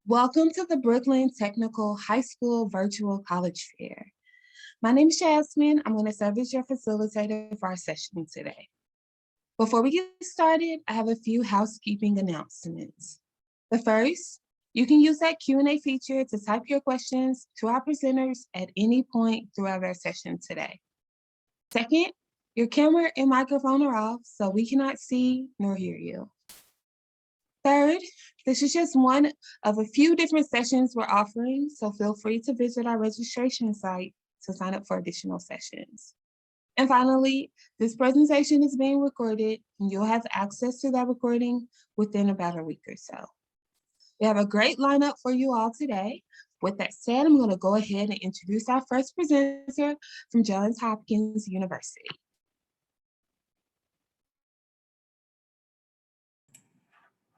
Welcome to the Brooklyn Technical High School Virtual College Fair. My name is Jasmine. I'm going to serve as your facilitator for our session today. Before we get started, I have a few housekeeping announcements. The first, you can use that Q&A feature to type your questions to our presenters at any point throughout our session today. Second, your camera and microphone are off, so we cannot see nor hear you. Third, this is just one of a few different sessions we're offering, so feel free to visit our registration site to sign up for additional sessions. And finally, this presentation is being recorded, and you'll have access to that recording within about a week or so. We have a great lineup for you all today. With that said, I'm going to go ahead and introduce our first presenter from Johns Hopkins University.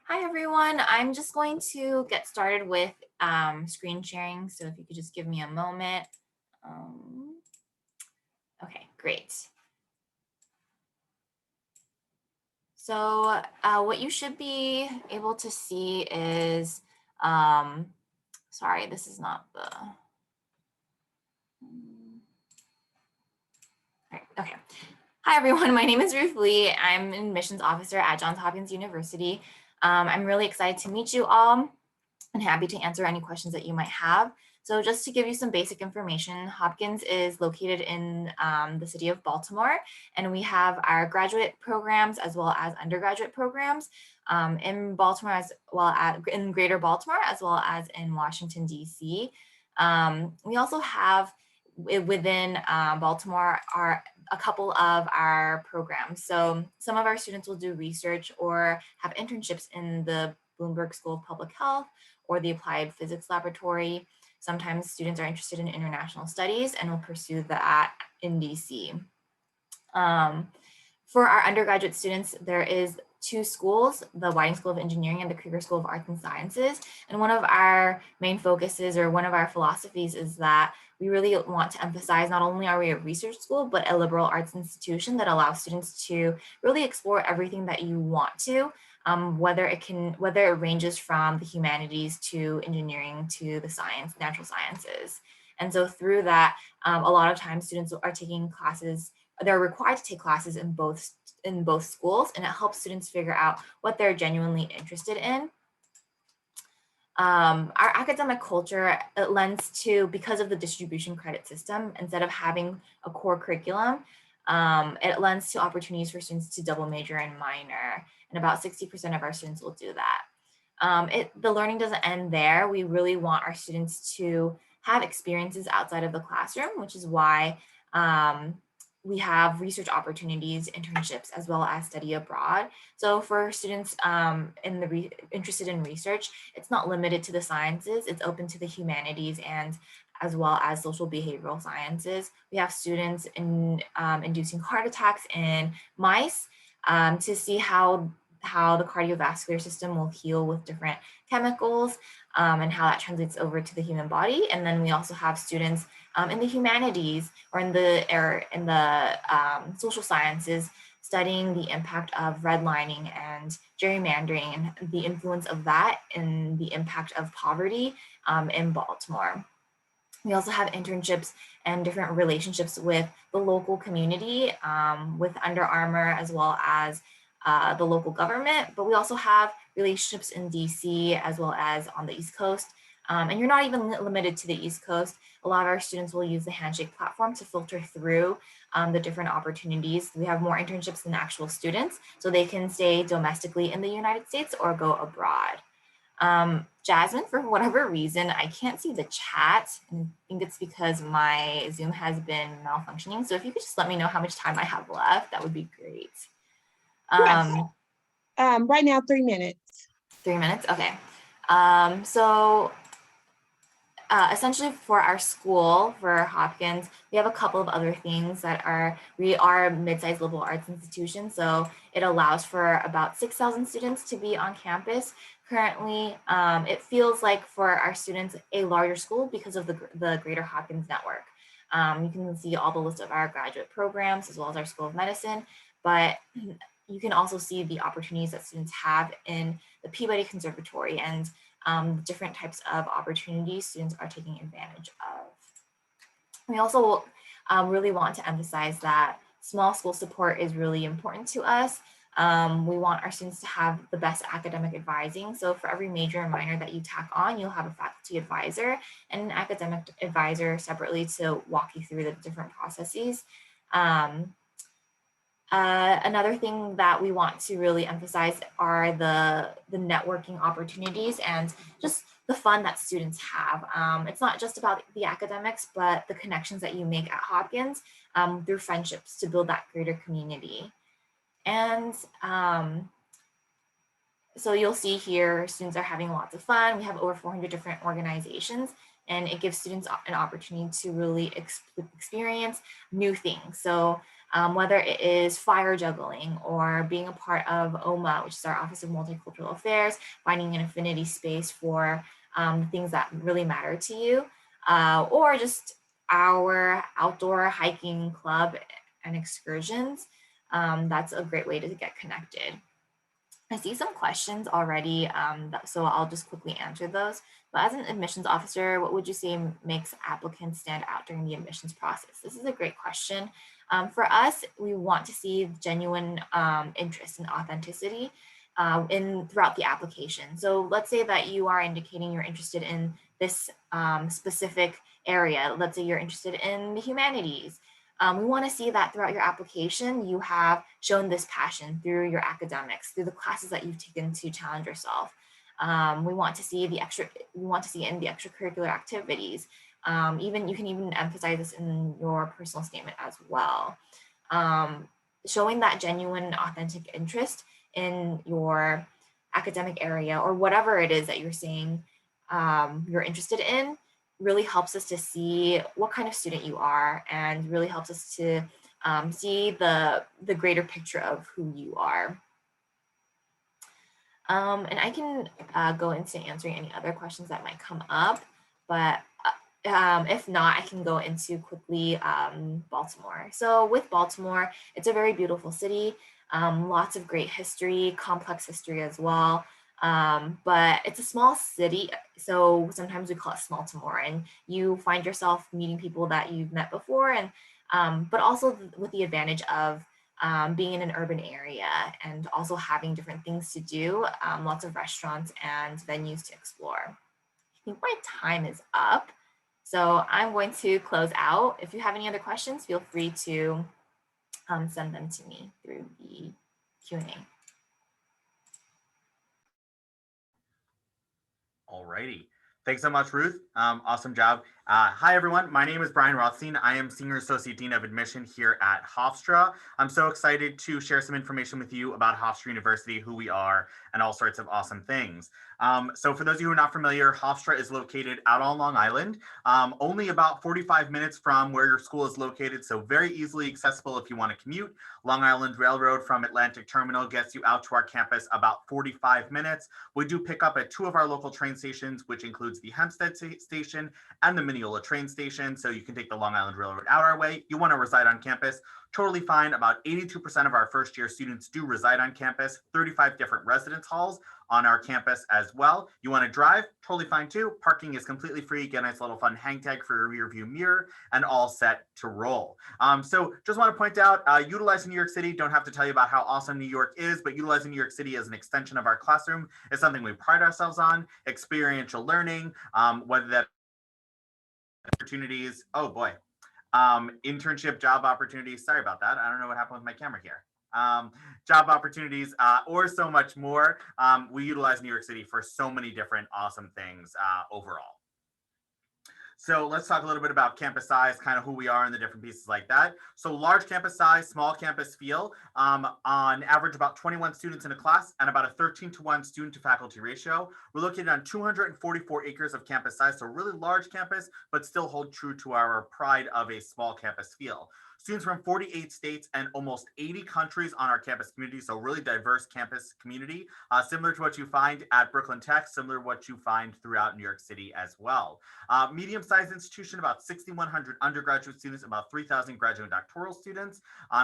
Hi everyone, I'm just going to get started with screen sharing. So if you could just give me a moment. Okay, great. So what you should be able to see is, sorry, this is not the, okay. Hi everyone, my name is Ruth Lee. I'm an admissions officer at Johns Hopkins University. I'm really excited to meet you all and happy to answer any questions that you might have. So just to give you some basic information, Hopkins is located in the city of Baltimore, and we have our graduate programs as well as undergraduate programs in Baltimore as well as in Greater Baltimore as well as in Washington, D.C. We also have within Baltimore are a couple of our programs. So some of our students will do research or have internships in the Bloomberg School of Public Health or the Applied Physics Laboratory. Sometimes students are interested in international studies and will pursue that in DC. For our undergraduate students, there is two schools, the Whiting School of Engineering and the Krieger School of Arts and Sciences. And one of our main focuses or one of our philosophies is that we really want to emphasize not only are we a research school, but a liberal arts institution that allows students to really explore everything that you want to, whether it ranges from the humanities to engineering to the natural sciences. And so through that, a lot of times students are taking classes, they're required to take classes in both schools, and it helps students figure out what they're genuinely interested in. Our academic culture, it lends to, because of the distribution credit system, instead of having a core curriculum, it lends to opportunities for students to double major and minor, and about 60% of our students will do that. The learning doesn't end there. We really want our students to have experiences outside of the classroom, which is why we have research opportunities, internships, as well as study abroad. So for students interested in research, it's not limited to the sciences, it's open to the humanities and as well as social behavioral sciences. We have students inducing heart attacks in mice to see how the cardiovascular system will heal with different chemicals and how that translates over to the human body. And then we also have students in the humanities or in the social sciences studying the impact of redlining and gerrymandering and the influence of that and the impact of poverty in Baltimore. We also have internships and different relationships with the local community, with Under Armour, as well as the local government, but we also have relationships in DC as well as on the East Coast. And you're not even limited to the East Coast. A lot of our students will use the Handshake platform to filter through the different opportunities. We have more internships than actual students, so they can stay domestically in the United States or go abroad. Jasmine, for whatever reason, I can't see the chat. And I think it's because my Zoom has been malfunctioning. So if you could just let me know how much time I have left, that would be great. Yes. Right now, 3 minutes. 3 minutes, okay. Essentially for our school, for Hopkins, we have a couple of other things that we are a mid-sized liberal arts institution, so it allows for about 6,000 students to be on campus. Currently, it feels like for our students a larger school because of the Greater Hopkins network. You can see all the list of our graduate programs as well as our School of Medicine, but you can also see the opportunities that students have in the Peabody Conservatory and different types of opportunities students are taking advantage of. We also really want to emphasize that small school support is really important to us. We want our students to have the best academic advising. So for every major and minor that you tack on, you'll have a faculty advisor and an academic advisor separately to walk you through the different processes. Another thing that we want to really emphasize are the networking opportunities and just the fun that students have. It's not just about the academics, but the connections that you make at Hopkins through friendships to build that greater community. And so you'll see here, students are having lots of fun. We have over 400 different organizations, and it gives students an opportunity to really experience new things. So whether it is fire juggling or being a part of OMA, which is our Office of Multicultural Affairs, finding an affinity space for things that really matter to you, or just our outdoor hiking club and excursions. That's a great way to get connected. I see some questions already, so I'll just quickly answer those. But as an admissions officer, what would you say makes applicants stand out during the admissions process? This is a great question. For us, we want to see genuine interest and authenticity throughout the application. So let's say that you are indicating you're interested in this specific area. Let's say you're interested in the humanities. We want to see that throughout your application, you have shown this passion through your academics, through the classes that you've taken to challenge yourself. We want to see it in the extracurricular activities. You can even emphasize this in your personal statement as well. Showing that genuine, authentic interest in your academic area or whatever it is that you're saying you're interested in really helps us to see what kind of student you are and really helps us to see the greater picture of who you are. And I can go into answering any other questions that might come up, but if not, I can go into quickly Baltimore. So with Baltimore, it's a very beautiful city, lots of great history, complex history as well. But it's a small city, so sometimes we call it small Baltimore, and you find yourself meeting people that you've met before, and but also with the advantage of being in an urban area and also having different things to do, lots of restaurants and venues to explore. I think my time is up, so I'm going to close out. If you have any other questions, feel free to send them to me through the Q&A. Alrighty. Thanks so much, Ruth. Awesome job. Hi, everyone. My name is Brian Rothstein. I am Senior Associate Dean of Admission here at Hofstra. I'm so excited to share some information with you about Hofstra University, who we are, and all sorts of awesome things. So for those of you who are not familiar, Hofstra is located out on Long Island, only about 45 minutes from where your school is located, so very easily accessible if you want to commute. Long Island Railroad from Atlantic Terminal gets you out to our campus about 45 minutes. We do pick up at 2 of our local train stations, which includes the Hempstead Station and the Mineola train station, so you can take the Long Island Railroad out our way. You want to reside on campus, totally fine. About 82% of our first year students do reside on campus, 35 different residence halls on our campus as well. You want to drive, totally fine too. Parking is completely free. Get a nice little fun hang tag for your rear view mirror, and all set to roll. So just want to point out, utilizing New York City, don't have to tell you about how awesome New York is, but utilizing New York City as an extension of our classroom is something we pride ourselves on. Experiential learning, whether that opportunities, oh boy, internship, job opportunities. Sorry about that. I don't know what happened with my camera here. Job opportunities, or so much more. We utilize New York City for so many different awesome things overall. So let's talk a little bit about campus size, kind of who we are and the different pieces like that. So large campus size, small campus feel, on average about 21 students in a class and about a 13-to-1 student to faculty ratio. We're located on 244 acres of campus size, so really large campus, but still hold true to our pride of a small campus feel. Students from 48 states and almost 80 countries on our campus community, so really diverse campus community, similar to what you find at Brooklyn Tech, similar to what you find throughout New York City as well. Medium-sized institution, about 6,100 undergraduate students, about 3,000 graduate and doctoral students,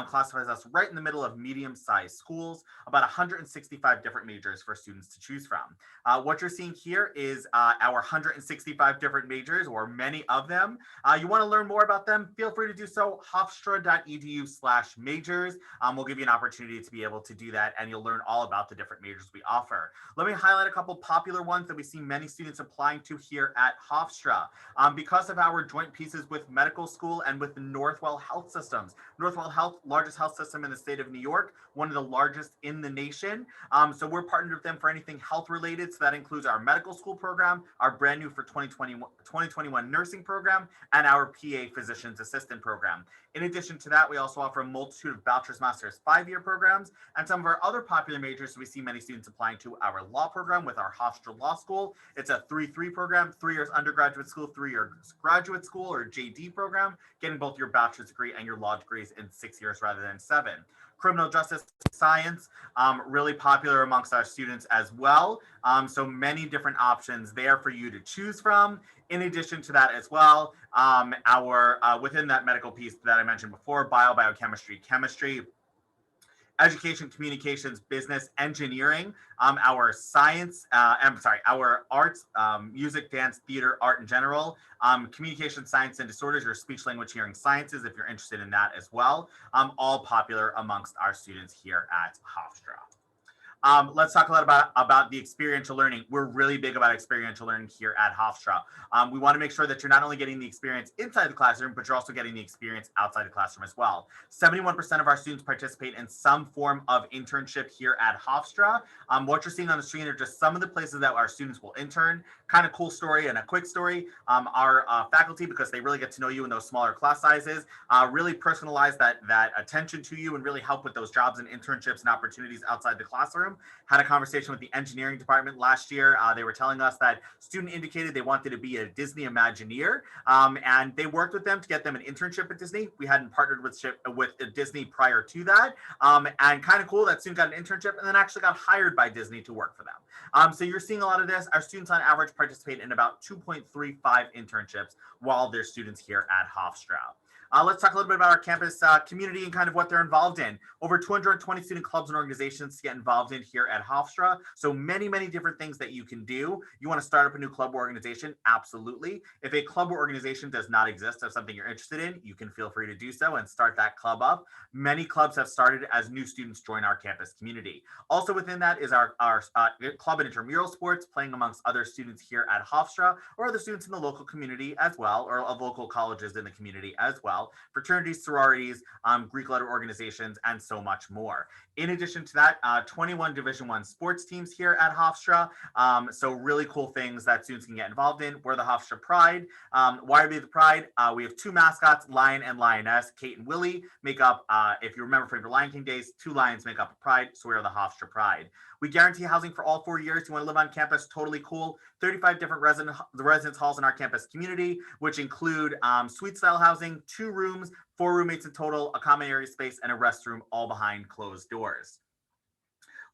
classifies us right in the middle of medium-sized schools, about 165 different majors for students to choose from. What you're seeing here is our 165 different majors, or many of them. You want to learn more about them, feel free to do so, hofstra.edu/majors. We'll give you an opportunity to be able to do that, and you'll learn all about the different majors we offer. Let me highlight a couple popular ones that we see many students applying to here at Hofstra. Because of our joint pieces with medical school and with the Northwell Health Systems. Northwell Health, largest health system in the state of New York, one of the largest in the nation. So we're partnered with them for anything health related. So that includes our medical school program, our brand new for 2021 nursing program, and our PA physician's assistant program. In addition to that, we also offer a multitude of bachelor's, master's, 5-year programs, and some of our other popular majors. So we see many students applying to our law program with our Hofstra Law School. It's a 3-3 program, 3 years undergraduate school, 3 years graduate school, or JD program, getting both your bachelor's degree and your law degrees in 6 years rather than 7. Criminal justice science, really popular amongst our students as well. So many different options there for you to choose from. In addition to that as well, within that medical piece that I mentioned before, biochemistry, chemistry, education, communications, business, engineering, our science, our arts, music, dance, theater, art in general, communication, science and disorders, or speech, language, hearing sciences, if you're interested in that as well, all popular amongst our students here at Hofstra. Let's talk a lot about the experiential learning. We're really big about experiential learning here at Hofstra. We want to make sure that you're not only getting the experience inside the classroom, but you're also getting the experience outside the classroom as well. 71% of our students participate in some form of internship here at Hofstra. What you're seeing on the screen are just some of the places that our students will intern. Kind of cool story and a quick story. Our faculty, because they really get to know you in those smaller class sizes, really personalize that attention to you and really help with those jobs and internships and opportunities outside the classroom. Had a conversation with the engineering department last year. They were telling us that student indicated they wanted to be a Disney Imagineer, and they worked with them to get them an internship at Disney. We hadn't partnered with Disney prior to that, and kind of cool that student got an internship and then actually got hired by Disney to work for them. So you're seeing a lot of this. Our students on average participate in about 2.35 internships while they're students here at Hofstra. Let's talk a little bit about our campus community and kind of what they're involved in. Over 220 student clubs and organizations to get involved in here at Hofstra. So many, many different things that you can do. You want to start up a new club or organization? Absolutely. If a club or organization does not exist or something you're interested in, you can feel free to do so and start that club up. Many clubs have started as new students join our campus community. Also within that is our club and intramural sports, playing amongst other students here at Hofstra or other students in the local community as well, or of local colleges in the community as well. Fraternities, sororities, Greek letter organizations, and so much more. In addition to that, 21 Division I sports teams here at Hofstra. So really cool things that students can get involved in. We're the Hofstra Pride. Why are we the Pride? We have 2 mascots, Lion and Lioness. Kate and Willie make up, if you remember from your Lion King days, 2 lions make up a pride, so we're the Hofstra Pride. We guarantee housing for all 4 years. You want to live on campus? Totally cool. 35 different residence halls in our campus community, which include suite-style housing, 2 rooms, 4 roommates in total, a common area space, and a restroom, all behind closed doors.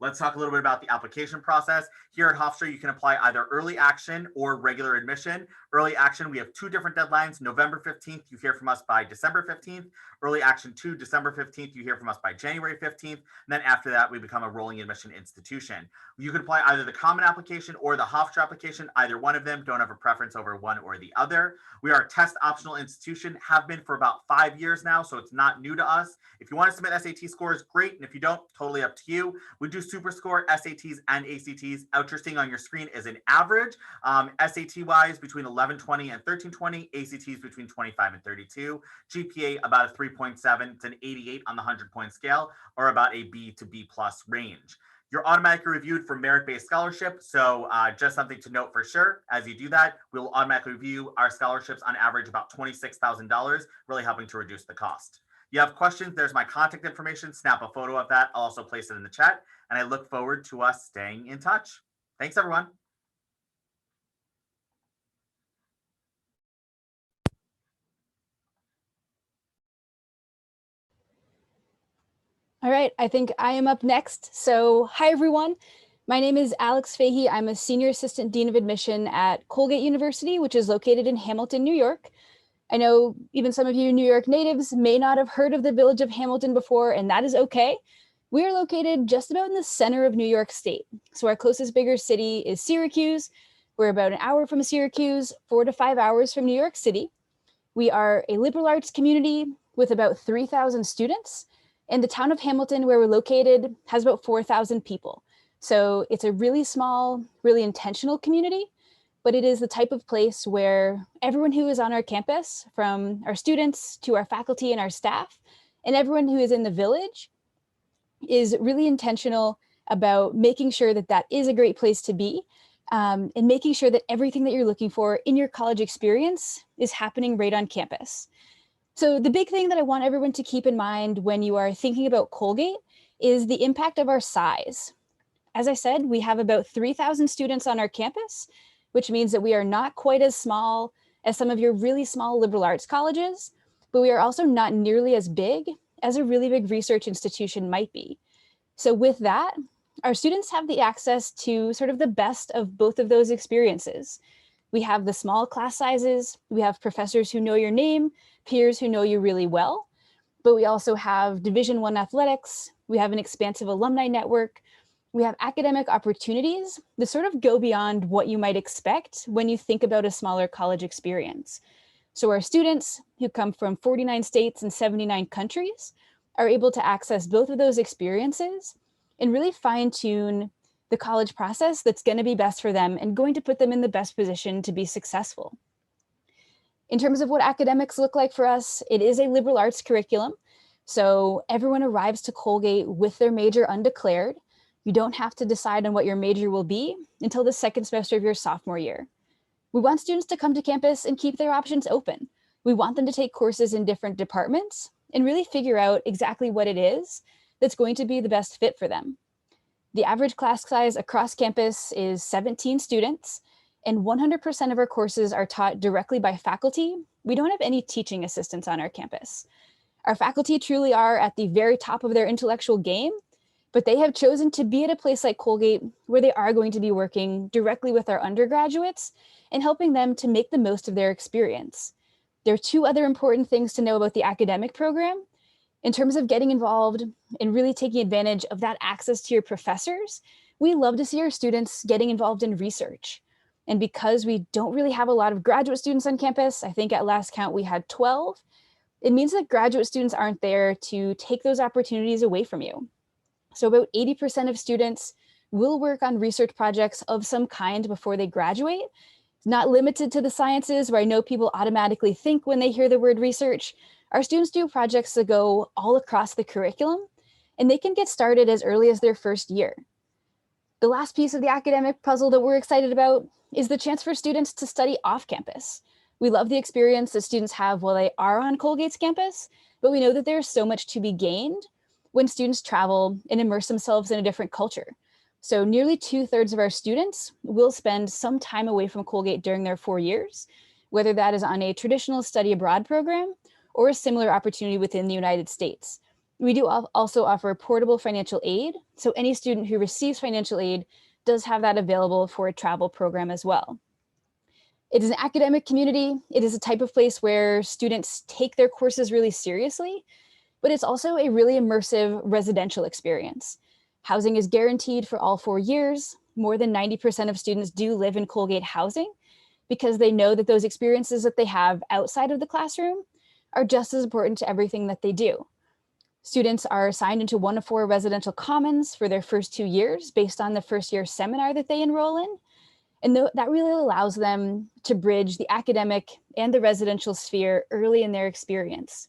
Let's talk a little bit about the application process. Here at Hofstra, you can apply either early action or regular admission. Early action, we have 2 different deadlines. November 15th, you hear from us by December 15th. Early action 2, December 15th, you hear from us by January 15th. And then after that, we become a rolling admission institution. You can apply either the common application or the Hofstra application, either one of them. Don't have a preference over one or the other. We are a test optional institution, have been for about 5 years now, so it's not new to us. If you want to submit SAT scores, great. And if you don't, totally up to you. We do super score, SATs and ACTs. What you're seeing on your screen is an average. SAT-wise, between 1120 and 1320. ACTs between 25 and 32. GPA about a 3.7. It's an 88 on the 100-point scale, or about a B to B plus range. You're automatically reviewed for merit-based scholarship. So just something to note for sure. As you do that, we'll automatically review our scholarships on average about $26,000, really helping to reduce the cost. You have questions, there's my contact information. Snap a photo of that. I'll also place it in the chat. And I look forward to us staying in touch. Thanks, everyone. All right, I think I am up next. So hi, everyone. My name is Alex Fahey. I'm a Senior Assistant Dean of Admission at Colgate University, which is located in Hamilton, New York. I know even some of you New York natives may not have heard of the village of Hamilton before, and that is okay. We are located just about in the center of New York State. So our closest bigger city is Syracuse. We're about an hour from Syracuse, 4 to 5 hours from New York City. We are a liberal arts community with about 3,000 students. And the town of Hamilton, where we're located, has about 4,000 people. So it's a really small, really intentional community, but it is the type of place where everyone who is on our campus, from our students to our faculty and our staff, and everyone who is in the village, is really intentional about making sure that that is a great place to be, and making sure that everything that you're looking for in your college experience is happening right on campus. So the big thing that I want everyone to keep in mind when you are thinking about Colgate is the impact of our size. As I said, we have about 3,000 students on our campus, which means that we are not quite as small as some of your really small liberal arts colleges, but we are also not nearly as big as a really big research institution might be. So with that, our students have the access to sort of the best of both of those experiences. We have the small class sizes, we have professors who know your name, peers who know you really well, but we also have Division I athletics, we have an expansive alumni network, we have academic opportunities that sort of go beyond what you might expect when you think about a smaller college experience. So our students, who come from 49 states and 79 countries, are able to access both of those experiences and really fine-tune the college process that's going to be best for them and going to put them in the best position to be successful. In terms of what academics look like for us, it is a liberal arts curriculum. So everyone arrives to Colgate with their major undeclared. You don't have to decide on what your major will be until the second semester of your sophomore year. We want students to come to campus and keep their options open. We want them to take courses in different departments and really figure out exactly what it is that's going to be the best fit for them. The average class size across campus is 17 students, and 100% of our courses are taught directly by faculty. We don't have any teaching assistants on our campus. Our faculty truly are at the very top of their intellectual game, but they have chosen to be at a place like Colgate where they are going to be working directly with our undergraduates and helping them to make the most of their experience. There are two other important things to know about the academic program. In terms of getting involved and really taking advantage of that access to your professors, we love to see our students getting involved in research. And because we don't really have a lot of graduate students on campus, I think at last count we had 12, it means that graduate students aren't there to take those opportunities away from you. So about 80% of students will work on research projects of some kind before they graduate. It's not limited to the sciences, where I know people automatically think when they hear the word research. Our students do projects that go all across the curriculum, and they can get started as early as their first year. The last piece of the academic puzzle that we're excited about is the chance for students to study off campus. We love the experience that students have while they are on Colgate's campus, but we know that there's so much to be gained when students travel and immerse themselves in a different culture. So nearly 2/3 of our students will spend some time away from Colgate during their 4 years, whether that is on a traditional study abroad program or a similar opportunity within the United States. We do also offer portable financial aid, so any student who receives financial aid does have that available for a travel program as well. It is an academic community. It is a type of place where students take their courses really seriously, but it's also a really immersive residential experience. Housing is guaranteed for all 4 years. More than 90% of students do live in Colgate housing because they know that those experiences that they have outside of the classroom are just as important to everything that they do. Students are assigned into one of 4 residential commons for their first 2 years based on the first year seminar that they enroll in. And that really allows them to bridge the academic and the residential sphere early in their experience.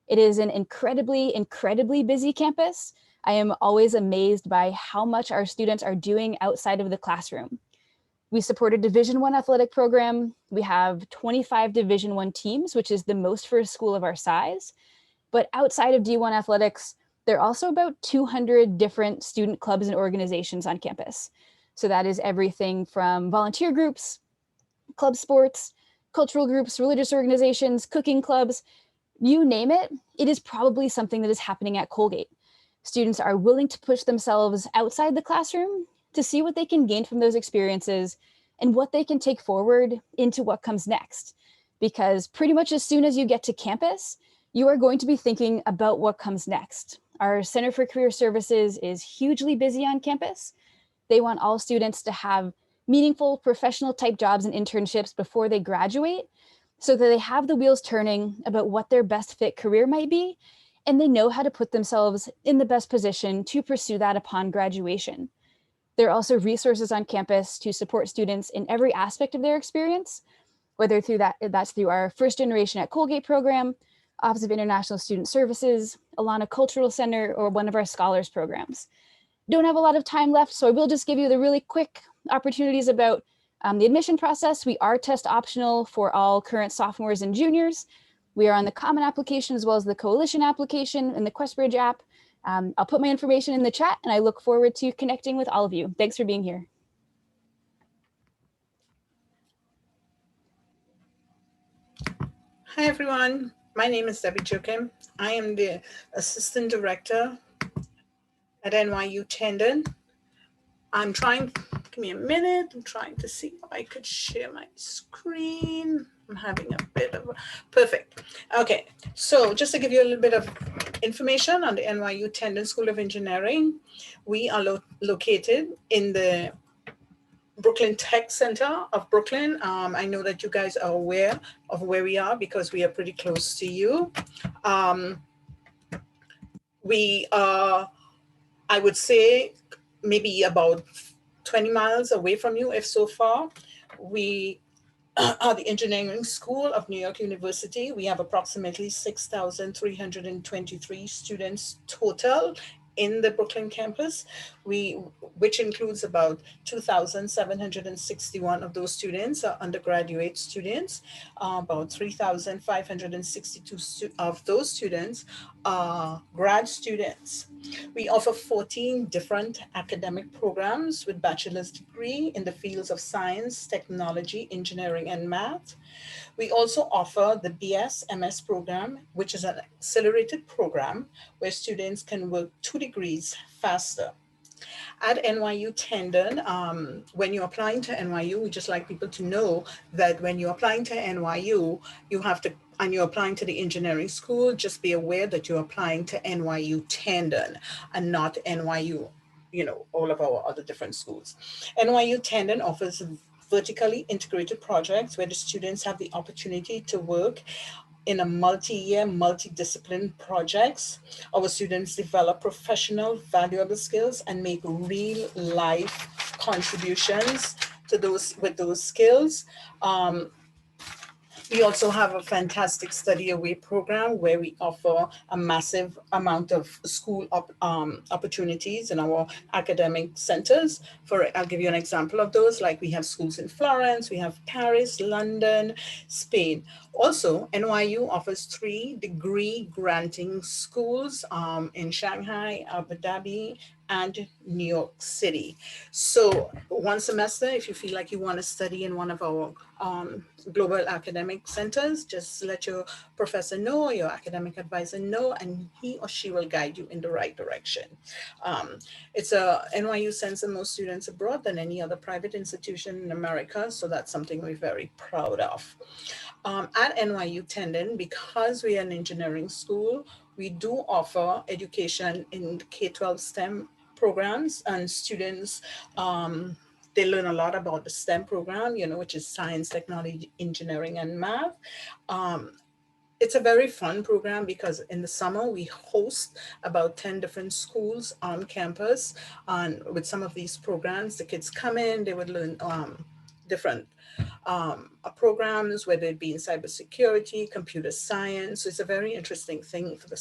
It is an incredibly, incredibly busy campus. I am always amazed by how much our students are doing outside of the classroom. We support a Division I athletic program. We have 25 Division I teams, which is the most for a school of our size. But outside of D1 athletics, there are also about 200 different student clubs and organizations on campus. So that is everything from volunteer groups, club sports, cultural groups, religious organizations, cooking clubs, you name it, it is probably something that is happening at Colgate. Students are willing to push themselves outside the classroom to see what they can gain from those experiences and what they can take forward into what comes next. Because pretty much as soon as you get to campus, you are going to be thinking about what comes next. Our Center for Career Services is hugely busy on campus. They want all students to have meaningful professional type jobs and internships before they graduate, so that they have the wheels turning about what their best fit career might be, and they know how to put themselves in the best position to pursue that upon graduation. There are also resources on campus to support students in every aspect of their experience, whether that's through our First Generation at Colgate program, Office of International Student Services, Alana Cultural Center, or one of our scholars programs. Don't have a lot of time left, so I will just give you the really quick opportunities about the admission process. We are test optional for all current sophomores and juniors. We are on the Common application as well as the Coalition application and the QuestBridge app. I'll put my information in the chat, and I look forward to connecting with all of you. Thanks for being here. Hi, everyone. My name is Debbie Joachim. I am the Assistant Director at NYU Tandon. Give me a minute. I'm trying to see if I could share my screen. I'm having a bit of perfect. Okay, so just to give you a little bit of information on the NYU Tandon School of Engineering, we are located in the Brooklyn Tech Center of Brooklyn. I know that you guys are aware of where we are because we are pretty close to you. We are, I would say, maybe about 20 miles away from you, if so far. We are the Engineering School of New York University. We have approximately 6,323 students total in the Brooklyn campus, which includes about 2,761 of those students are undergraduate students. About 3,562 of those students are grad students. We offer 14 different academic programs with bachelor's degree in the fields of science, technology, engineering, and math. We also offer the BS MS program, which is an accelerated program where students can work 2 degrees faster. At NYU Tandon, when you're applying to NYU, we just like people to know that when you're applying to NYU, and you're applying to the engineering school, just be aware that you're applying to NYU Tandon and not NYU, all of our other different schools. NYU Tandon offers vertically integrated projects where the students have the opportunity to work in a multi-year, multidiscipline projects. Our students develop professional, valuable skills and make real life contributions to with those skills. We also have a fantastic study away program where we offer a massive amount of school opportunities in our academic centers. I'll give you an example of those, like we have schools in Florence, we have Paris, London, Spain. Also, NYU offers 3 degree granting schools in Shanghai, Abu Dhabi, and New York City. So one semester, if you feel like you want to study in one of our global academic centers, just let your professor know, your academic advisor know, and he or she will guide you in the right direction. NYU sends the most students abroad than any other private institution in America, so that's something we're very proud of. At NYU Tandon, because we are an engineering school, we do offer education in K-12 STEM programs, and students, they learn a lot about the STEM program, which is science, technology, engineering, and math. It's a very fun program because in the summer we host about 10 different schools on campus. And with some of these programs, the kids come in, they would learn different programs, whether it be in cybersecurity, computer science. So it's a very interesting thing for the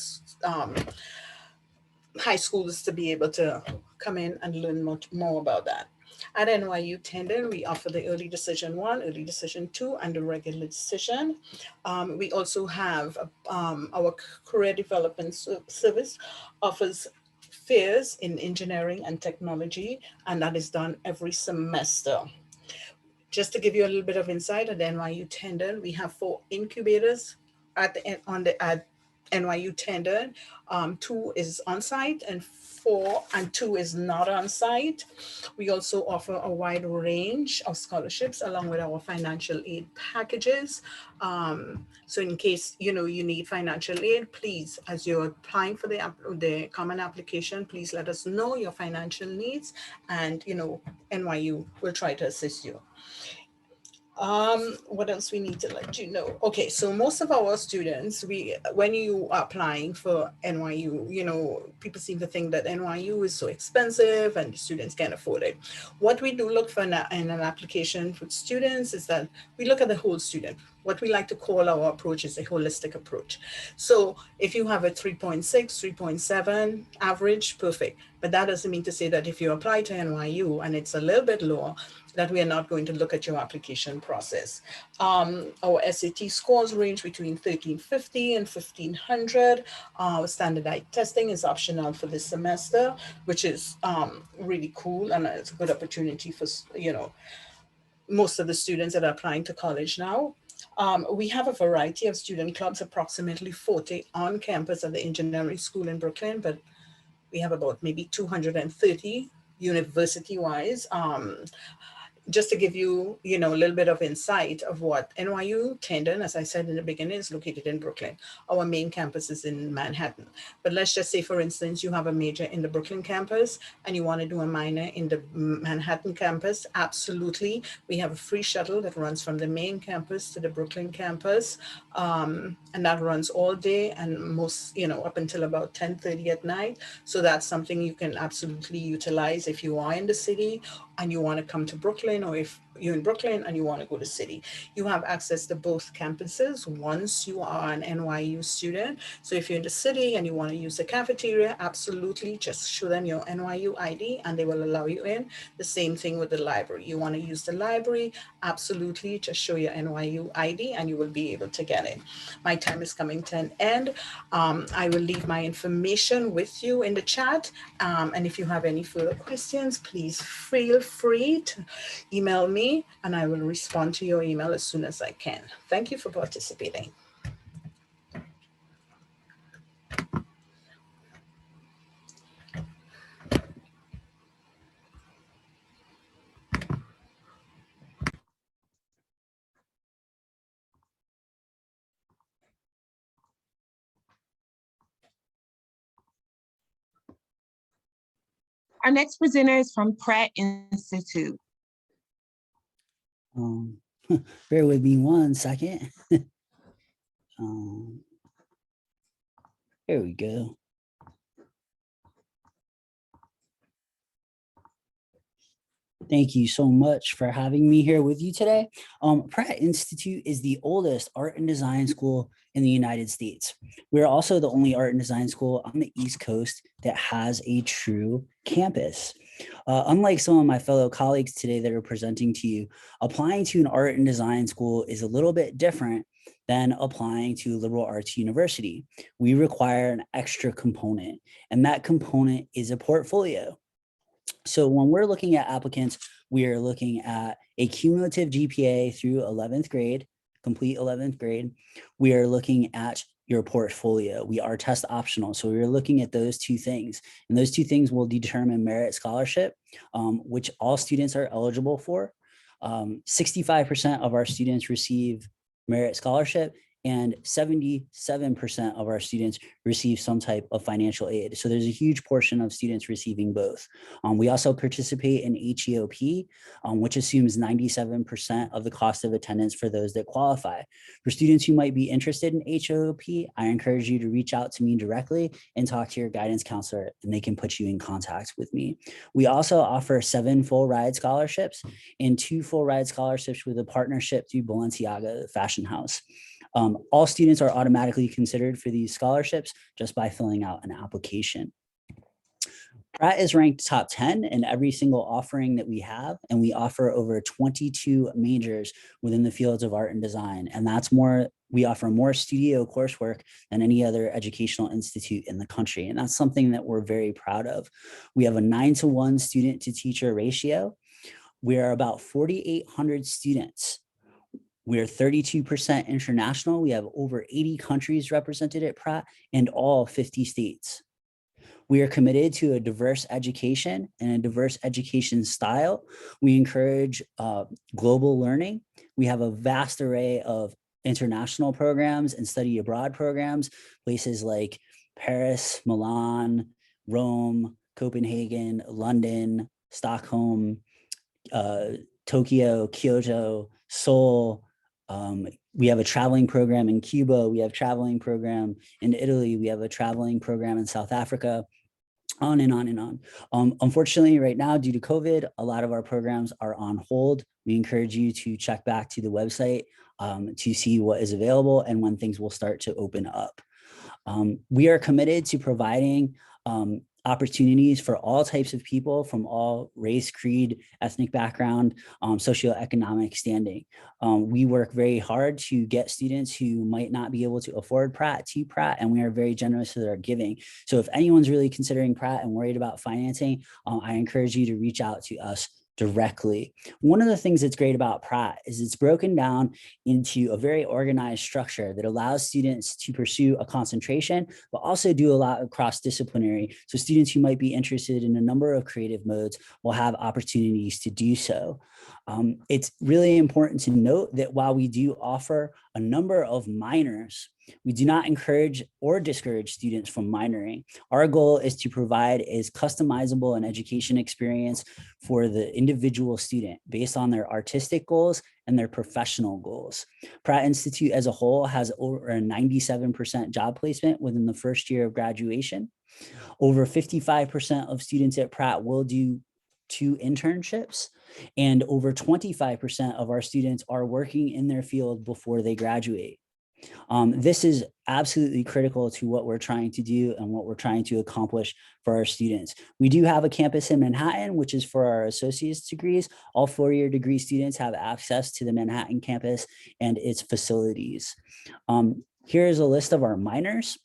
high schoolers to be able to come in and learn much more about that. At NYU Tandon, we offer the Early Decision 1, Early Decision 2, and the Regular Decision. We also have our Career Development Service offers fairs in engineering and technology, and that is done every semester. Just to give you a little bit of insight, at NYU Tandon, we have 4 incubators at NYU Tandon, 2 is on-site and 4 and 2 is not on-site. We also offer a wide range of scholarships along with our financial aid packages. So in case you need financial aid, please, as you're applying for the common application, please let us know your financial needs, and NYU will try to assist you. What else we need to let you know? Okay, so most of our students, when you are applying for NYU, people seem to think that NYU is so expensive and students can't afford it. What we do look for in an application for students is that we look at the whole student. What we like to call our approach is a holistic approach. So if you have a 3.6, 3.7 average, perfect. But that doesn't mean to say that if you apply to NYU and it's a little bit lower, that we are not going to look at your application process. Our SAT scores range between 1350 and 1500. Standardized testing is optional for this semester, which is really cool, and it's a good opportunity for most of the students that are applying to college now. We have a variety of student clubs, approximately 40 on campus at the engineering school in Brooklyn, but we have about maybe 230 university-wise. Just to give you, a little bit of insight of what NYU Tandon, as I said in the beginning, is located in Brooklyn. Our main campus is in Manhattan. But let's just say, for instance, you have a major in the Brooklyn campus and you want to do a minor in the Manhattan campus. Absolutely. We have a free shuttle that runs from the main campus to the Brooklyn campus. And that runs all day and most, up until about 10:30 at night. So that's something you can absolutely utilize if you are in the city and you want to come to Brooklyn, or if you're in Brooklyn and you want to go to city. You have access to both campuses once you are an NYU student. So if you're in the city and you want to use the cafeteria, absolutely just show them your NYU ID and they will allow you in. The same thing with the library. You want to use the library, absolutely just show your NYU ID and you will be able to get in. My time is coming to an end. I will leave my information with you in the chat. And if you have any further questions, please feel free to email me and I will respond to your email as soon as I can. Thank you for participating. Our next presenter is from Pratt Institute. Bear with me one second. Here we go. Thank you so much for having me here with you today. Pratt Institute is the oldest art and design school in the United States. We're also the only art and design school on the East Coast that has a true campus. Unlike some of my fellow colleagues today that are presenting to you, applying to an art and design school is a little bit different than applying to liberal arts university. We require an extra component, and that component is a portfolio. So when we're looking at applicants, we are looking at a cumulative GPA through 11th grade, complete 11th grade. We are looking at your portfolio. We are test optional. So we're looking at those two things, and those two things will determine merit scholarship, which all students are eligible for. 65% of our students receive merit scholarship, and 77% of our students receive some type of financial aid. So there's a huge portion of students receiving both. We also participate in HEOP, which assumes 97% of the cost of attendance for those that qualify. For students who might be interested in HEOP, I encourage you to reach out to me directly and talk to your guidance counselor, and they can put you in contact with me. We also offer 7 full ride scholarships and 2 full ride scholarships with a partnership through Balenciaga Fashion House. All students are automatically considered for these scholarships just by filling out an application. Pratt is ranked top 10 in every single offering that we have, and we offer over 22 majors within the fields of art and design. And that's more, we offer more studio coursework than any other educational institute in the country. And that's something that we're very proud of. We have a 9-to-1 student to teacher ratio. We are about 4,800 students We are 32% international. We have over 80 countries represented at Pratt and all 50 states. We are committed to a diverse education and a diverse education style. We encourage global learning. We have a vast array of international programs and study abroad programs, places like Paris, Milan, Rome, Copenhagen, London, Stockholm, Tokyo, Kyoto, Seoul. We have a traveling program in Cuba. We have a traveling program in Italy. We have a traveling program in South Africa, on and on and on. Unfortunately, right now, due to COVID, a lot of our programs are on hold. We encourage you to check back to the website to see what is available and when things will start to open up. We are committed to providing opportunities for all types of people from all race, creed, ethnic background, socioeconomic standing. We work very hard to get students who might not be able to afford Pratt to Pratt, and we are very generous with our giving. So if anyone's really considering Pratt and worried about financing, I encourage you to reach out to us directly. One of the things that's great about Pratt is it's broken down into a very organized structure that allows students to pursue a concentration, but also do a lot of cross-disciplinary. So students who might be interested in a number of creative modes will have opportunities to do so. It's really important to note that while we do offer a number of minors, we do not encourage or discourage students from minoring. Our goal is to provide as customizable an education experience for the individual student based on their artistic goals and their professional goals. Pratt Institute as a whole has over a 97% job placement within the first year of graduation. Over 55% of students at Pratt will do 2 internships, and over 25% of our students are working in their field before they graduate. This is absolutely critical to what we're trying to do and what we're trying to accomplish for our students. We do have a campus in Manhattan, which is for our associate's degrees. All 4-year degree students have access to the Manhattan campus and its facilities. Here is a list of our minors.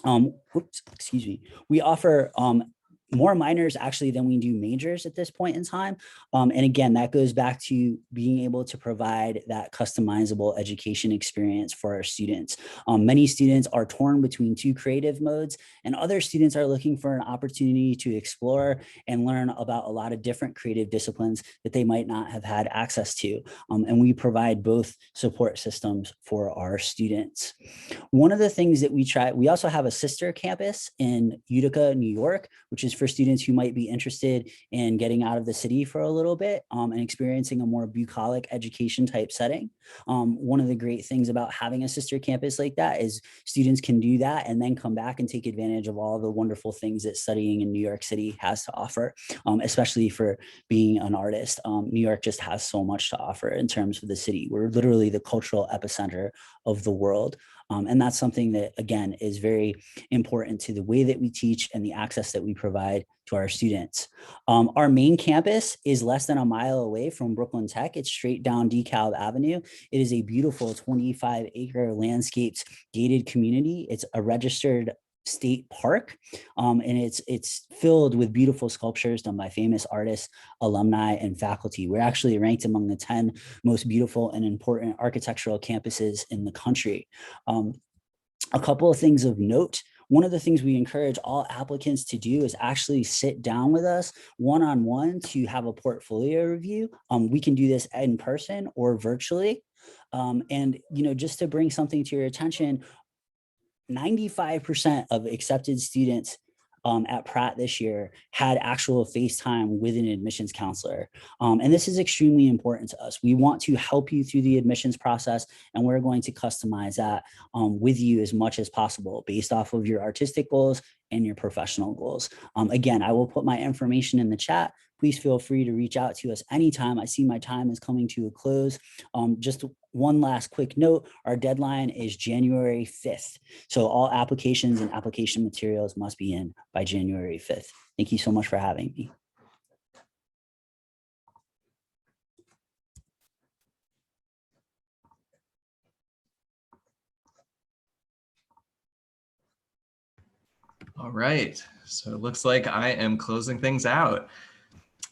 We offer more minors actually than we do majors at this point in time. And again, that goes back to being able to provide that customizable education experience for our students. Many students are torn between 2 creative modes, and other students are looking for an opportunity to explore and learn about a lot of different creative disciplines that they might not have had access to. And we provide both support systems for our students. One of the things that we also have a sister campus in Utica, New York, which is for students who might be interested in getting out of the city for a little bit and experiencing a more bucolic education type setting. One of the great things about having a sister campus like that is students can do that and then come back and take advantage of all the wonderful things that studying in New York City has to offer, especially for being an artist. New York just has so much to offer in terms of the city. We're literally the cultural epicenter of the world. And that's something that, again, is very important to the way that we teach and the access that we provide to our students. Our main campus is less than a mile away from Brooklyn Tech. It's straight down DeKalb Avenue. It is a beautiful 25-acre landscaped gated community. It's a registered state park, and it's filled with beautiful sculptures done by famous artists, alumni, and faculty. We're actually ranked among the 10 most beautiful and important architectural campuses in the country. A couple of things of note. One of the things we encourage all applicants to do is actually sit down with us one-on-one to have a portfolio review. We can do this in person or virtually. And just to bring something to your attention, 95% of accepted students at Pratt this year had actual FaceTime with an admissions counselor. And this is extremely important to us. We want to help you through the admissions process, and we're going to customize that with you as much as possible based off of your artistic goals and your professional goals. Again, I will put my information in the chat. Please feel free to reach out to us anytime. I see my time is coming to a close. Just one last quick note, our deadline is January 5th. So all applications and application materials must be in by January 5th. Thank you so much for having me. All right, so it looks like I am closing things out.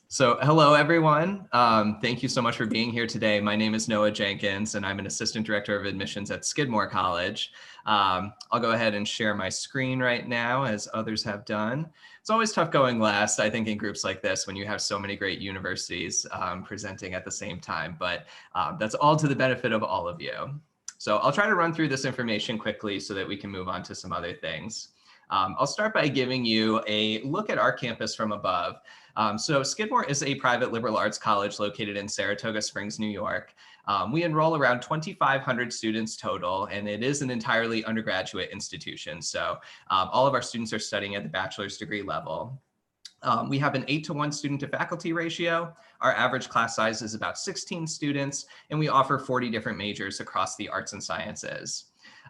So hello, everyone. Thank you so much for being here today. My name is Noah Jenkins, and I'm an assistant director of admissions at Skidmore College. I'll go ahead and share my screen right now, as others have done. It's always tough going last, I think, in groups like this when you have so many great universities presenting at the same time, but that's all to the benefit of all of you. So I'll try to run through this information quickly so that we can move on to some other things. I'll start by giving you a look at our campus from above. So Skidmore is a private liberal arts college located in Saratoga Springs, New York. We enroll around 2,500 students total, and it is an entirely undergraduate institution. So all of our students are studying at the bachelor's degree level. We have an 8-to-1 student to faculty ratio. Our average class size is about 16 students, and we offer 40 different majors across the arts and sciences.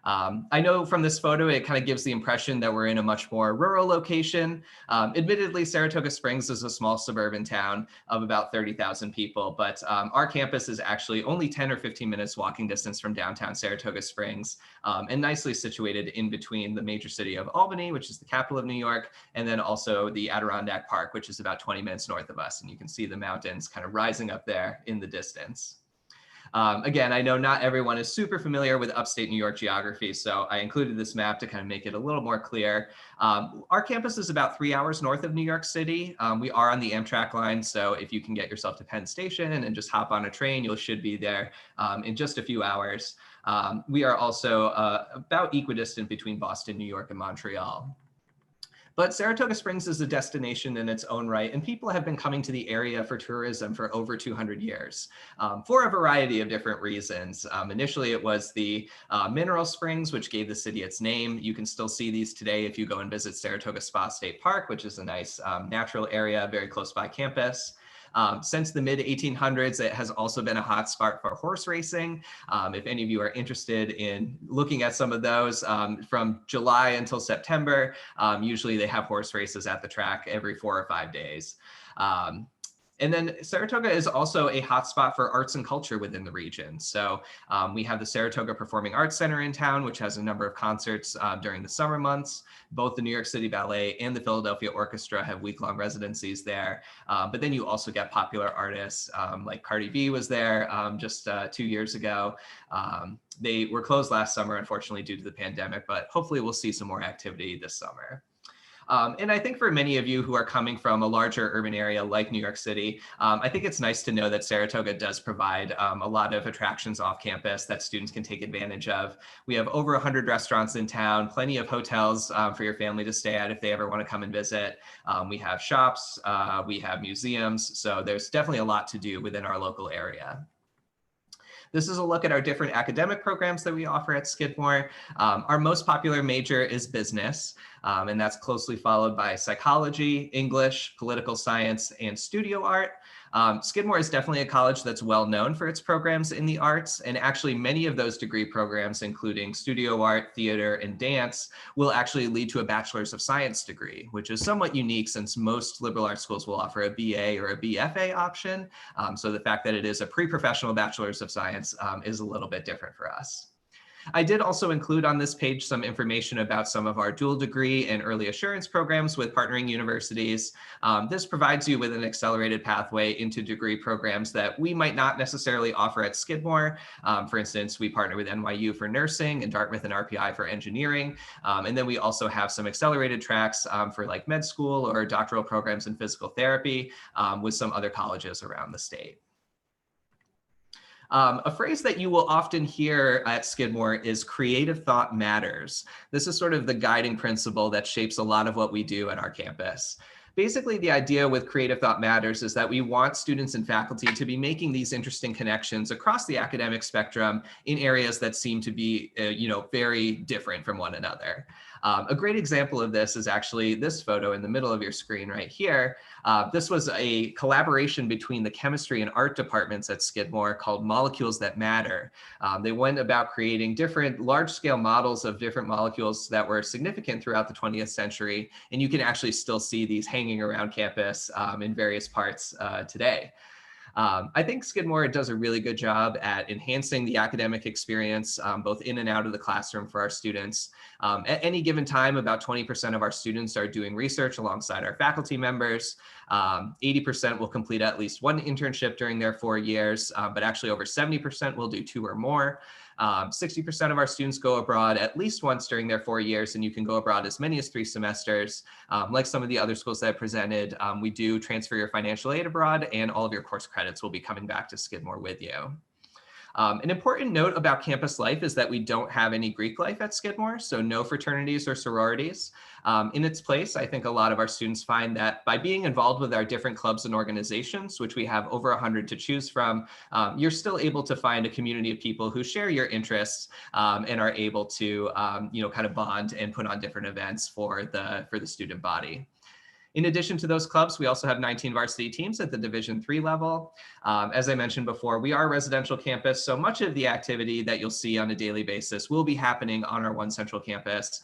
I know from this photo, it kind of gives the impression that we're in a much more rural location. Admittedly, Saratoga Springs is a small suburban town of about 30,000 people, but our campus is actually only 10 or 15 minutes walking distance from downtown Saratoga Springs, and nicely situated in between the major city of Albany, which is the capital of New York, and then also the Adirondack Park, which is about 20 minutes north of us. And you can see the mountains kind of rising up there in the distance. Again, I know not everyone is super familiar with upstate New York geography, so I included this map to kind of make it a little more clear. Our campus is about 3 hours north of New York City. We are on the Amtrak line, so if you can get yourself to Penn Station and just hop on a train, you should be there in just a few hours. We are also about equidistant between Boston, New York, and Montreal. But Saratoga Springs is a destination in its own right, and people have been coming to the area for tourism for over 200 years for a variety of different reasons. Initially, it was the mineral springs, which gave the city its name. You can still see these today if you go and visit Saratoga Spa State Park, which is a nice natural area very close by campus. Since the mid-1800s, it has also been a hotspot for horse racing. If any of you are interested in looking at some of those, from July until September, usually they have horse races at the track every 4 or 5 days. And then Saratoga is also a hotspot for arts and culture within the region. So we have the Saratoga Performing Arts Center in town, which has a number of concerts during the summer months. Both the New York City Ballet and the Philadelphia Orchestra have week-long residencies there. But then you also get popular artists like Cardi B was there just 2 years ago. They were closed last summer, unfortunately, due to the pandemic, but hopefully we'll see some more activity this summer. And I think for many of you who are coming from a larger urban area like New York City, I think it's nice to know that Saratoga does provide a lot of attractions off campus that students can take advantage of. We have over 100 restaurants in town, plenty of hotels for your family to stay at if they ever want to come and visit. We have shops, we have museums, so there's definitely a lot to do within our local area. This is a look at our different academic programs that we offer at Skidmore. Our most popular major is business, and that's closely followed by psychology, English, political science, and studio art. Skidmore is definitely a college that's well known for its programs in the arts, and actually many of those degree programs, including studio art, theater, and dance, will actually lead to a Bachelor's of Science degree, which is somewhat unique since most liberal arts schools will offer a BA or a BFA option. So the fact that it is a pre-professional Bachelor's of Science is a little bit different for us. I did also include on this page some information about some of our dual degree and early assurance programs with partnering universities. This provides you with an accelerated pathway into degree programs that we might not necessarily offer at Skidmore. For instance, we partner with NYU for nursing and Dartmouth and RPI for engineering. And then we also have some accelerated tracks for like med school or doctoral programs in physical therapy with some other colleges around the state. A phrase that you will often hear at Skidmore is creative thought matters. This is sort of the guiding principle that shapes a lot of what we do at our campus. Basically, the idea with creative thought matters is that we want students and faculty to be making these interesting connections across the academic spectrum in areas that seem to be, very different from one another. A great example of this is actually this photo in the middle of your screen right here. This was a collaboration between the chemistry and art departments at Skidmore called Molecules That Matter. They went about creating different large-scale models of different molecules that were significant throughout the 20th century, and you can actually still see these hanging around campus in various parts today. I think Skidmore does a really good job at enhancing the academic experience, both in and out of the classroom for our students. At any given time, about 20% of our students are doing research alongside our faculty members. 80% will complete at least one internship during their 4 years, but actually over 70% will do 2 or more. 60% of our students go abroad at least once during their 4 years, and you can go abroad as many as 3 semesters. Like some of the other schools that I presented, we do transfer your financial aid abroad, and all of your course credits will be coming back to Skidmore with you. An important note about campus life is that we don't have any Greek life at Skidmore, so no fraternities or sororities. In its place, I think a lot of our students find that by being involved with our different clubs and organizations, which we have over 100 to choose from, you're still able to find a community of people who share your interests and are able to kind of bond and put on different events for the student body. In addition to those clubs, we also have 19 varsity teams at the Division III level. As I mentioned before, we are a residential campus, so much of the activity that you'll see on a daily basis will be happening on our one central campus.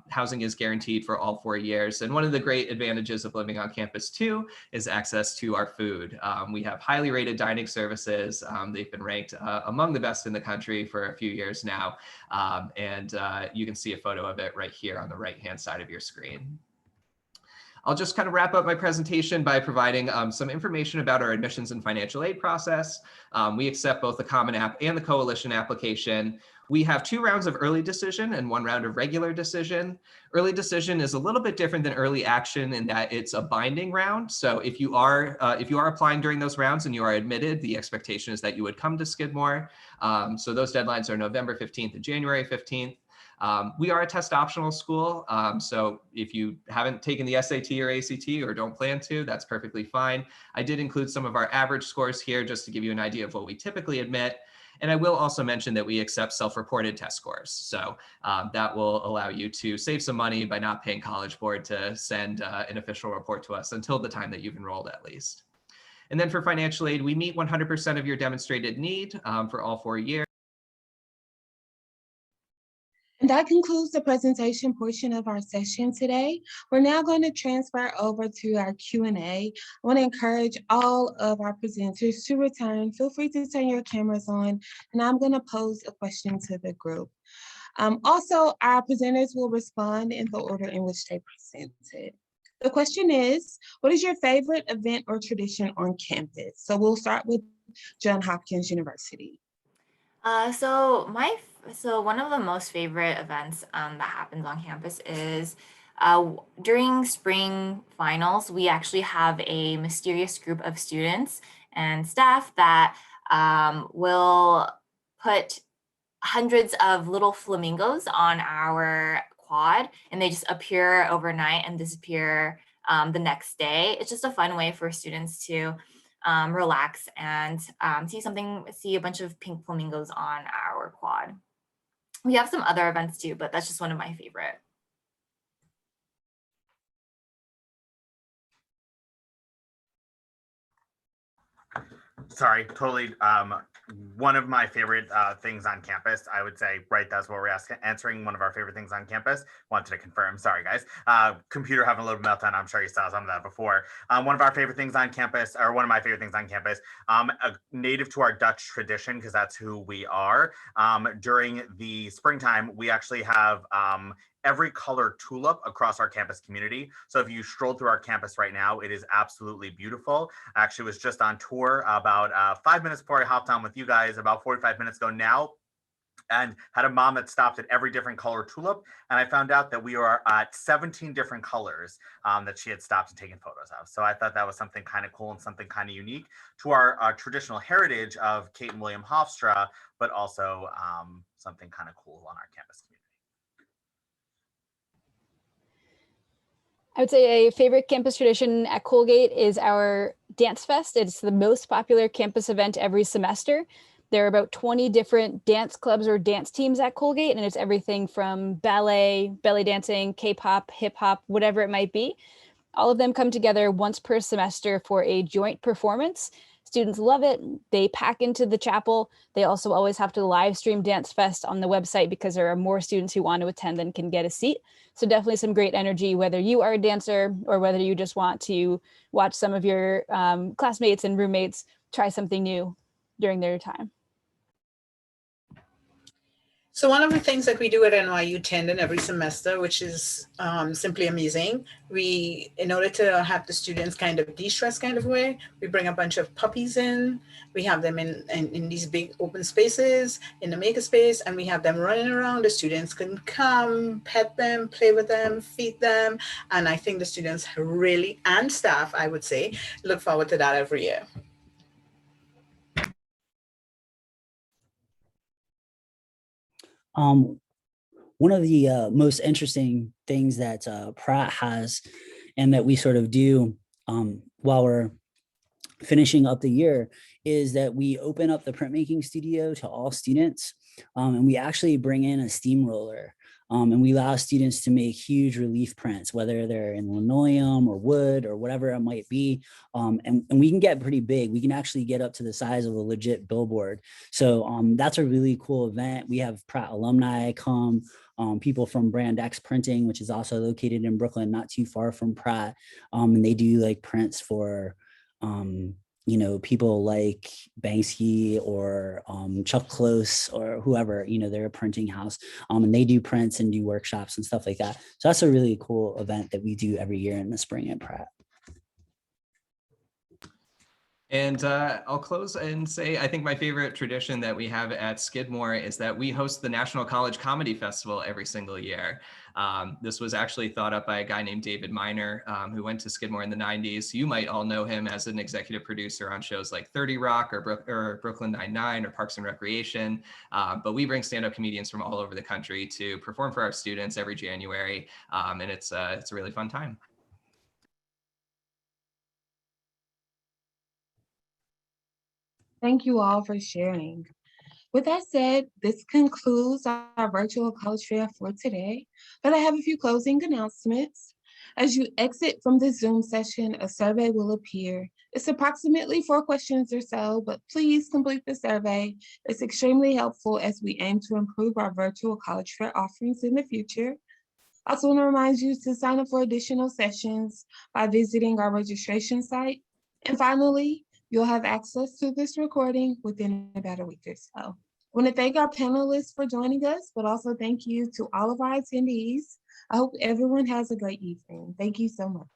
Housing is guaranteed for all 4 years. And one of the great advantages of living on campus too is access to our food. We have highly rated dining services. They've been ranked among the best in the country for a few years now. You can see a photo of it right here on the right-hand side of your screen. I'll just kind of wrap up my presentation by providing some information about our admissions and financial aid process. We accept both the Common App and the Coalition application. We have 2 rounds of early decision and 1 round of regular decision. Early decision is a little bit different than early action in that it's a binding round. So if you are applying during those rounds and you are admitted, the expectation is that you would come to Skidmore. So those deadlines are November 15th and January 15th. We are a test optional school, so if you haven't taken the SAT or ACT or don't plan to, that's perfectly fine. I did include some of our average scores here just to give you an idea of what we typically admit. And I will also mention that we accept self-reported test scores. So that will allow you to save some money by not paying College Board to send an official report to us until the time that you've enrolled at least. And then for financial aid, we meet 100% of your demonstrated need for all 4 years. And that concludes the presentation portion of our session today. We're now going to transfer over to our Q&A. I want to encourage all of our presenters to return. Feel free to turn your cameras on, and I'm going to pose a question to the group. Also, our presenters will respond in the order in which they presented. The question is, what is your favorite event or tradition on campus? So we'll start with Johns Hopkins University. So one of the most favorite events that happens on campus is during spring finals, we actually have a mysterious group of students and staff that will put hundreds of little flamingos on our quad, and they just appear overnight and disappear the next day. It's just a fun way for students to relax and see a bunch of pink flamingos on our quad. We have some other events too, but that's just one of my favorite. Sorry, totally. One of my favorite things on campus, I would say, right, that's what we're answering. One of our favorite things on campus. Wanted to confirm. Sorry, guys. Computer having a little meltdown. I'm sure you saw some of that before. One of our favorite things on campus, or one of my favorite things on campus, native to our Dutch tradition, because that's who we are. During the springtime, we actually have every color tulip across our campus community. So if you stroll through our campus right now, it is absolutely beautiful. I actually was just on tour about 5 minutes before I hopped on with you guys, about 45 minutes ago now, and had a mom that stopped at every different color tulip. And I found out that we are at 17 different colors that she had stopped and taken photos of. So I thought that was something kind of cool and something kind of unique to our traditional heritage of Kate and William Hofstra, but also something kind of cool on our campus community. I would say a favorite campus tradition at Colgate is our Dance Fest. It's the most popular campus event every semester. There are about 20 different dance clubs or dance teams at Colgate, and it's everything from ballet, belly dancing, K-pop, hip hop, whatever it might be. All of them come together once per semester for a joint performance. Students love it. They pack into the chapel. They also always have to live stream Dance Fest on the website because there are more students who want to attend than can get a seat. So definitely some great energy, whether you are a dancer or whether you just want to watch some of your classmates and roommates try something new during their time. So one of the things that we do at NYU Tandon every semester, which is simply amazing, in order to have the students kind of de-stress kind of way, we bring a bunch of puppies in. We have them in these big open spaces, in the makerspace, and we have them running around. The students can come, pet them, play with them, feed them. And I think the students really, and staff, I would say, look forward to that every year. One of the most interesting things that Pratt has and that we sort of do while we're finishing up the year is that we open up the printmaking studio to all students, and we actually bring in a steamroller. And we allow students to make huge relief prints, whether they're in linoleum or wood or whatever it might be. And we can get pretty big. We can actually get up to the size of a legit billboard. So that's a really cool event. We have Pratt alumni come, people from Brand X Printing, which is also located in Brooklyn, not too far from Pratt. And they do like prints for you know, people like Banksy or Chuck Close or whoever, you know, they're a printing house, and they do prints and do workshops and stuff like that. So that's a really cool event that we do every year in the spring at Pratt. And I'll close and say, I think my favorite tradition that we have at Skidmore is that we host the National College Comedy Festival every single year. This was actually thought up by a guy named David Miner, who went to Skidmore in the 90s. You might all know him as an executive producer on shows like 30 Rock or Brooklyn Nine-Nine or Parks and Recreation. But we bring stand-up comedians from all over the country to perform for our students every January. And it's a really fun time. Thank you all for sharing. With that said, this concludes our virtual college fair for today, but I have a few closing announcements. As you exit from the Zoom session, a survey will appear. It's approximately 4 questions or so, but please complete the survey. It's extremely helpful as we aim to improve our virtual college fair offerings in the future. I also want to remind you to sign up for additional sessions by visiting our registration site. And finally, you'll have access to this recording within about a week or so. I want to thank our panelists for joining us, but also thank you to all of our attendees. I hope everyone has a great evening. Thank you so much.